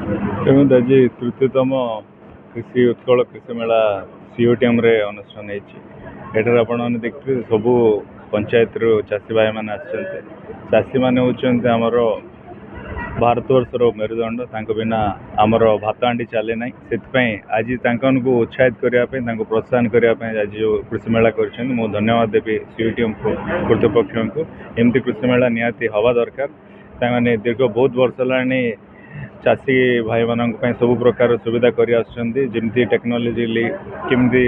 କେମିତି ଆଜି ତୃତୀୟତମ କୃଷି ଉତ୍କଳ କୃଷି ମେଳା ସିଓଟିଏମ୍ରେ ଅନୁଷ୍ଠାନ ହେଇଛି। ଏଠାରେ ଆପଣମାନେ ଦେଖିଥିବେ ସବୁ ପଞ୍ଚାୟତରୁ ଚାଷୀ ଭାଇମାନେ ଆସିଛନ୍ତି। ଚାଷୀମାନେ ହେଉଛନ୍ତି ଆମର ଭାରତବର୍ଷର ମେରୁଦଣ୍ଡ। ତାଙ୍କ ବିନା ଆମର ଭାତ ହାଣ୍ଡି ଚାଲେ ନାହିଁ। ସେଥିପାଇଁ ଆଜି ତାଙ୍କମାନଙ୍କୁ ଉତ୍ସାହିତ କରିବା ପାଇଁ, ତାଙ୍କୁ ପ୍ରୋତ୍ସାହନ କରିବା ପାଇଁ ଆଜି ଯେଉଁ କୃଷି ମେଳା କରିଛନ୍ତି, ମୁଁ ଧନ୍ୟବାଦ ଦେବି ସିଓଟିଏମ୍ କର୍ତ୍ତୃପକ୍ଷଙ୍କୁ। ଏମିତି କୃଷି ମେଳା ନିହାତି ହେବା ଦରକାର। ତାମାନେ ଦୀର୍ଘ ବହୁତ ବର୍ଷ ହେଲାଣି ଚାଷୀ ଭାଇମାନଙ୍କ ପାଇଁ ସବୁ ପ୍ରକାର ସୁବିଧା କରି ଆସୁଛନ୍ତି। ଯେମିତି ଟେକ୍ନୋଲୋଜି କେମିତି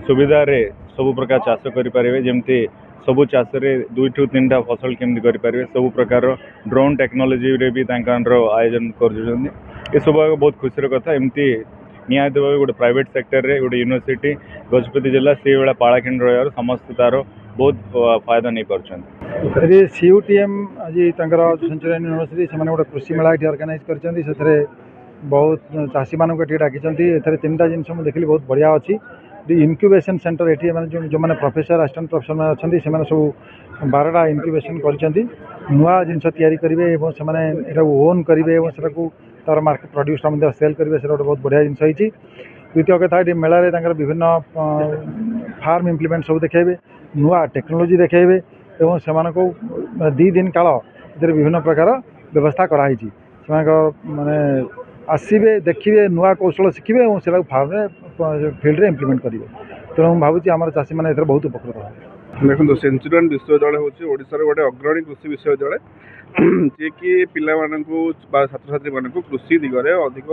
ସୁବିଧାରେ ସବୁ ପ୍ରକାର ଚାଷ କରିପାରିବେ, ଯେମିତି ସବୁ ଚାଷରେ 2ଠୁ 3ଟା ଫସଲ କେମିତି କରିପାରିବେ, ସବୁ ପ୍ରକାର ଡ୍ରୋନ୍ ଟେକ୍ନୋଲୋଜିରେ ବି ତାଙ୍କର ଆୟୋଜନ କରୁଛନ୍ତି। ଏସବୁ ବହୁତ ଖୁସିର କଥା। ଏମିତି ନିହାତି ଭାବେ ଗୋଟେ ପ୍ରାଇଭେଟ୍ ସେକ୍ଟରରେ ଗୋଟେ ୟୁନିଭର୍ସିଟି ଗଜପତି ଜିଲ୍ଲା ସେଇଭଳିଆ ପାଳାଖେଣ୍ଡ ରହିବାରୁ ସମସ୍ତେ ତାର ବହୁତ ଫାଇଦା ନେଇପାରୁଛନ୍ତି। ସିୟୁଟିଏମ୍ ଆଜି ତାଙ୍କର ସେଞ୍ଚୁରିଆନ୍ ୟୁନିଭର୍ସିଟି ସେମାନେ ଗୋଟେ କୃଷି ମେଳା ଏଠି ଅର୍ଗାନାଇଜ୍ କରିଛନ୍ତି। ସେଥିରେ ବହୁତ ଚାଷୀମାନଙ୍କୁ ଏଠି ଡାକିଛନ୍ତି। ଏଥିରେ 3ଟା ଜିନିଷ ମୁଁ ଦେଖିଲି ବହୁତ ବଢ଼ିଆ ଅଛି। ଇନକ୍ୟୁବେସନ୍ ସେଣ୍ଟର ଏଠି ମାନେ ଯେଉଁମାନେ ପ୍ରଫେସର ଆସିଷ୍ଟାଣ୍ଟ ପ୍ରଫେସର ଅଛନ୍ତି ସେମାନେ ସବୁ 12ଟା ଇନକ୍ୟୁବେସନ୍ କରିଛନ୍ତି। ନୂଆ ଜିନିଷ ତିଆରି କରିବେ ଏବଂ ସେମାନେ ଏଟାକୁ ଓନ୍ କରିବେ ଏବଂ ସେଟାକୁ ତାର ମାର୍କେଟ ପ୍ରଡ୍ୟୁସଟା ମଧ୍ୟ ସେଲ୍ କରିବେ। ସେଟା ଗୋଟେ ବହୁତ ବଢ଼ିଆ ଜିନିଷ ହେଇଛି। ଦ୍ୱିତୀୟ କଥା, ଏଠି ମେଳାରେ ତାଙ୍କର ବିଭିନ୍ନ ଫାର୍ମ ଇମ୍ପ୍ଲିମେଣ୍ଟ ସବୁ ଦେଖାଇବେ, ନୂଆ ଟେକ୍ନୋଲୋଜି ଦେଖାଇବେ ଏବଂ ସେମାନଙ୍କୁ 2 ଦିନ କାଳ ଏଥିରେ ବିଭିନ୍ନ ପ୍ରକାର ବ୍ୟବସ୍ଥା କରାହେଇଛି। ସେମାନଙ୍କ ମାନେ ଆସିବେ, ଦେଖିବେ, ନୂଆ କୌଶଳ ଶିଖିବେ ଏବଂ ସେଟାକୁ ଫାର୍ମରେ ଫିଲ୍ଡରେ ଇମ୍ପ୍ଲିମେଣ୍ଟ କରିବେ। ତେଣୁ ମୁଁ ଭାବୁଛି ଆମର ଚାଷୀମାନେ ଏଥିରେ ବହୁତ ଉପକୃତ ହେବେ। ଦେଖନ୍ତୁ, ସେଞ୍ଚୁରିଆନ୍ ବିଶ୍ୱବିଦ୍ୟାଳୟ ହେଉଛି ଓଡ଼ିଶାର ଗୋଟେ ଅଗ୍ରଣୀ କୃଷି ବିଶ୍ୱବିଦ୍ୟାଳୟ, ଯିଏକି ପିଲାମାନଙ୍କୁ ବା ଛାତ୍ରଛାତ୍ରୀମାନଙ୍କୁ କୃଷି ଦିଗରେ ଅଧିକ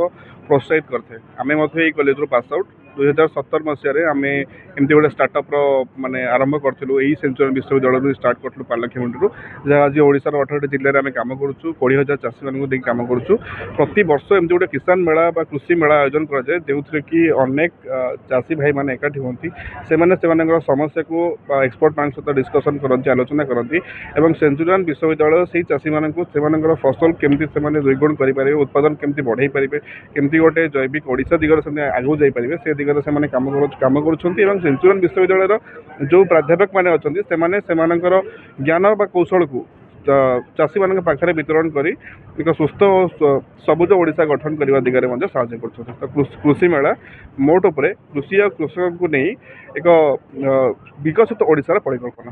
ପ୍ରୋତ୍ସାହିତ କରିଥାଏ। ଆମେ ମଧ୍ୟ ଏଇ କଲେଜରୁ ପାସ୍ ଆଉଟ୍ 2017 ମସିହାରେ ଆମେ ଏମିତି ଗୋଟେ ଷ୍ଟାର୍ଟଅପ୍ର ମାନେ ଆରମ୍ଭ କରିଥିଲୁ। ଏଇ ସେଞ୍ଚୁରିଆନ୍ ବିଶ୍ୱବିଦ୍ୟାଳୟରୁ ଷ୍ଟାର୍ଟ କରିଥିଲୁ ପାରଳାଖେମୁଣ୍ଡିରୁ, ଯାହା ଆଜି ଓଡ଼ିଶାର 18ଟି ଜିଲ୍ଲାରେ ଆମେ କାମ କରୁଛୁ। 20,000 ଚାଷୀମାନଙ୍କୁ ଦେଇକି କାମ କରୁଛୁ। ପ୍ରତିବର୍ଷ ଏମିତି ଗୋଟେ କିଷାନ ମେଳା ବା କୃଷି ମେଳା ଆୟୋଜନ କରାଯାଏ, ଯେଉଁଥିରେ କି ଅନେକ ଚାଷୀ ଭାଇମାନେ ଏକାଠି ହୁଅନ୍ତି। ସେମାନେ ସେମାନଙ୍କର ସମସ୍ୟାକୁ ଏକ୍ସପର୍ଟ ମାନଙ୍କ ସହିତ ଡିସ୍କସନ୍ କରନ୍ତି, ଆଲୋଚନା କରନ୍ତି ଏବଂ ସେଞ୍ଚୁରିଆନ୍ ବିଶ୍ୱବିଦ୍ୟାଳୟ ସେହି ଚାଷୀମାନଙ୍କୁ ସେମାନଙ୍କର ଫସଲ କେମିତି ସେମାନେ ଦ୍ୱିଗୁଣ କରିପାରିବେ, ଉତ୍ପାଦନ କେମିତି ବଢ଼ାଇ ପାରିବେ, କେମିତି ଗୋଟେ ଜୈବିକ ଓଡ଼ିଶା ଦିଗରେ ସେମାନେ ଆଗକୁ ଯାଇପାରିବେ, ସେ ଦିଗରେ ସେମାନେ କାମ କରୁଛନ୍ତି। ଏବଂ ସେଞ୍ଚୁରିଆନ୍ ବିଶ୍ୱବିଦ୍ୟାଳୟର ଯେଉଁ ପ୍ରାଧ୍ୟାପକମାନେ ଅଛନ୍ତି ସେମାନେ ସେମାନଙ୍କର ଜ୍ଞାନ ବା କୌଶଳକୁ ଚାଷୀମାନଙ୍କ ପାଖରେ ବିତରଣ କରି ଏକ ସୁସ୍ଥ ଓ ସବୁଜ ଓଡ଼ିଶା ଗଠନ କରିବା ଦିଗରେ ମଧ୍ୟ ସାହାଯ୍ୟ କରୁଛନ୍ତି। ତ କୃଷି ମେଳା ମୋଟ ଉପରେ କୃଷି ଆଉ କୃଷକଙ୍କୁ ନେଇ ଏକ ବିକଶିତ ଓଡ଼ିଶାର ପରିକଳ୍ପନା।